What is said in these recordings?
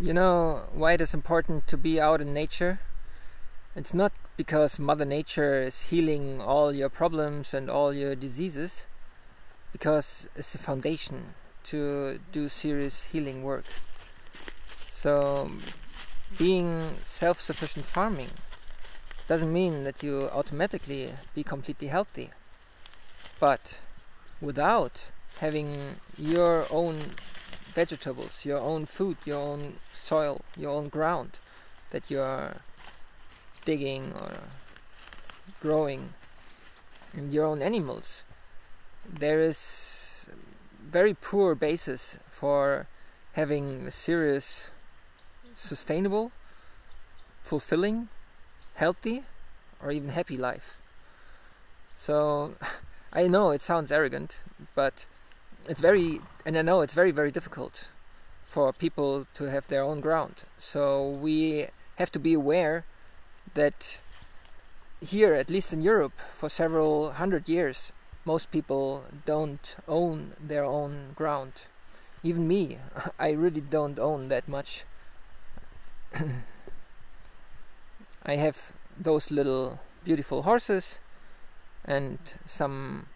You know why it is important to be out in nature? It's not because Mother Nature is healing all your problems and all your diseases, because it's the foundation to do serious healing work. So, being self-sufficient farming doesn't mean that you automatically be completely healthy, but without having your own vegetables, your own food, your own soil, your own ground that you are digging or growing, and your own animals, there is very poor basis for having a serious, sustainable, fulfilling, healthy, or even happy life. So I know it sounds arrogant, but I know it's very, very difficult for people to have their own ground. So we have to be aware that here, at least in Europe, for several hundred years, most people don't own their own ground. Even me, I really don't own that much. I have those little beautiful horses and some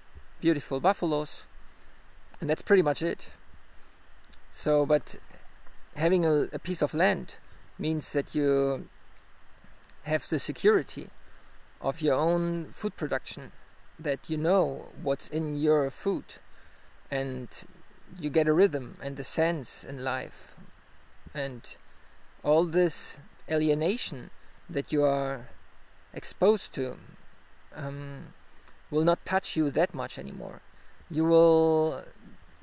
beautiful buffaloes, and that's pretty much it. So, but having a piece of land means that you have the security of your own food production, that you know what's in your food, and you get a rhythm and a sense in life, and all this alienation that you are exposed to will not touch you that much anymore. You will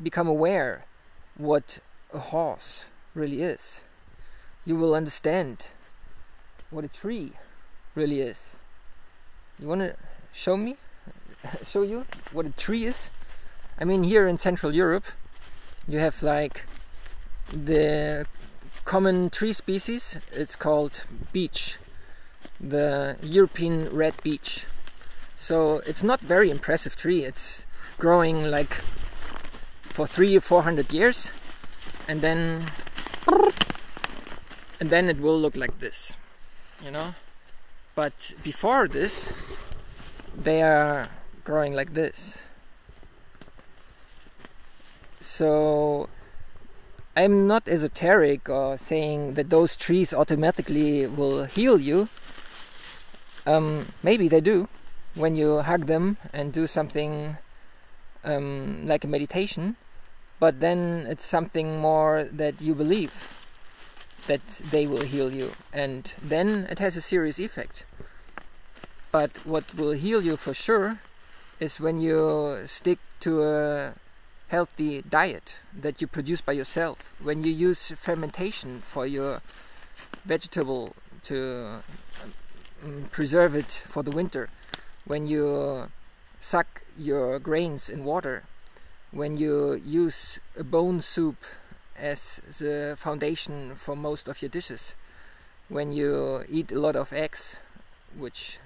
become aware what a horse really is. You will understand what a tree really is. You want to show you what a tree is? I mean, here in Central Europe you have like the common tree species. It's called beech, the European red beech. So it's not very impressive tree. It's growing like for 300 or 400 years, and then it will look like this, you know. But before this, they are growing like this. So I'm not esoteric or saying that those trees automatically will heal you. Maybe they do when you hug them and do something like a meditation, but then it's something more that you believe that they will heal you, and then it has a serious effect. But what will heal you for sure is when you stick to a healthy diet that you produce by yourself, when you use fermentation for your vegetable to preserve it for the winter, when you suck your grains in water, when you use a bone soup as the foundation for most of your dishes, when you eat a lot of eggs, which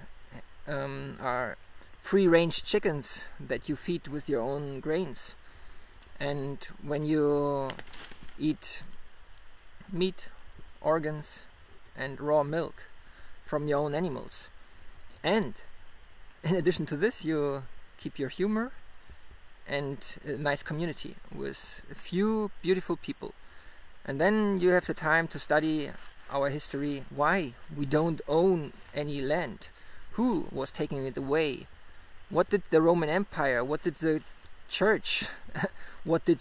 are free-range chickens that you feed with your own grains, and when you eat meat, organs, and raw milk from your own animals. And in addition to this, you keep your humor and a nice community with a few beautiful people. And then you have the time to study our history, why we don't own any land, who was taking it away, what did the Roman Empire, what did the church, what did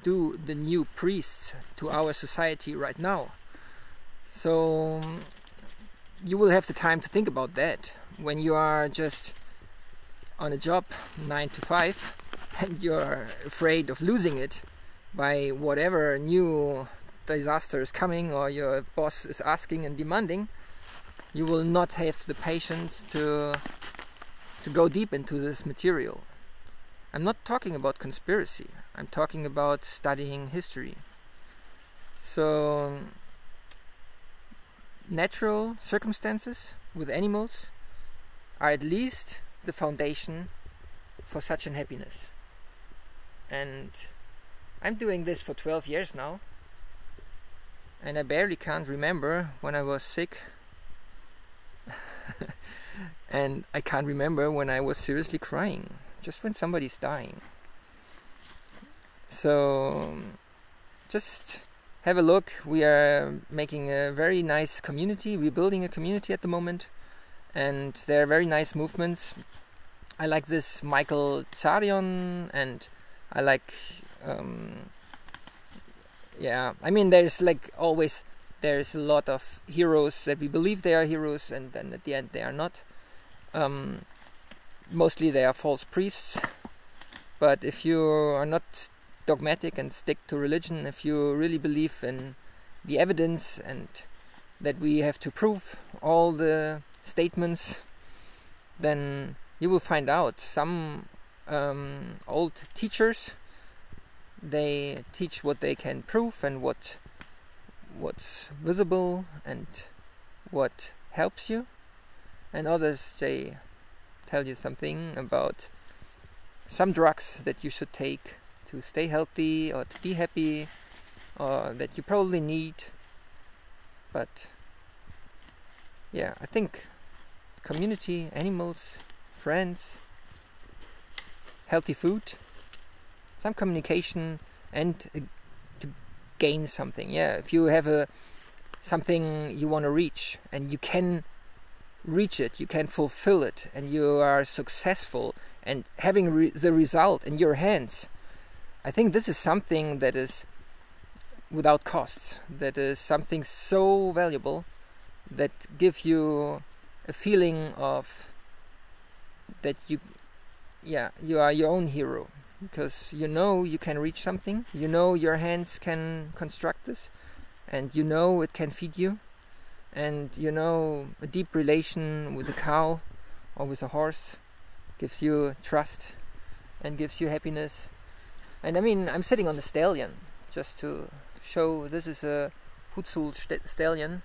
do the new priests to our society right now. So you will have the time to think about that when you are just on a job 9 to 5 and you're afraid of losing it by whatever new disaster is coming or your boss is asking and demanding. You will not have the patience to go deep into this material. I'm not talking about conspiracy, I'm talking about studying history. So natural circumstances with animals are at least the foundation for such unhappiness. And I'm doing this for 12 years now, and I barely can't remember when I was sick. And I can't remember when I was seriously crying, just when somebody's dying. So just have a look. We are making a very nice community. We're building a community at the moment, and there are very nice movements. I like this Michael Tsarion, and I like yeah, I mean, there's like always, there's a lot of heroes that we believe they are heroes, and then at the end they are not. Mostly they are false priests. But if you are not dogmatic and stick to religion, if you really believe in the evidence and that we have to prove all the statements, then you will find out some old teachers, they teach what they can prove and what's visible and what helps you, and others, they tell you something about some drugs that you should take to stay healthy or to be happy, or that you probably need. But yeah, I think community, animals, friends, healthy food, some communication, and to gain something. Yeah, if you have something you want to reach and you can reach it, you can fulfill it, and you are successful and having the result in your hands, I think this is something that is without costs, that is something so valuable, that gives you a feeling of that you are your own hero, because you know you can reach something, you know your hands can construct this, and you know it can feed you, and you know a deep relation with a cow or with a horse gives you trust and gives you happiness. And I mean, I'm sitting on the stallion just to show this is a Hutzul stallion,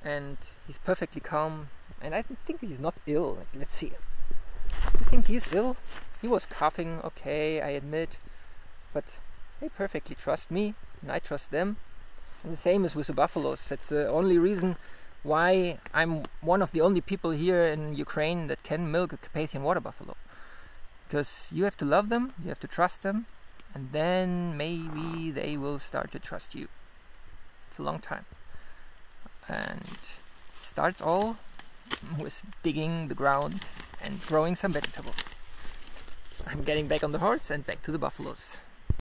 and he's perfectly calm, and I think he's not ill. Let's see. I think he's ill. He was coughing, okay, I admit, but they perfectly trust me and I trust them. And the same is with the buffaloes. That's the only reason why I'm one of the only people here in Ukraine that can milk a Carpathian water buffalo. Because you have to love them, you have to trust them, and then maybe they will start to trust you. It's a long time. And it starts all with digging the ground and growing some vegetables. I'm getting back on the horse and back to the buffaloes.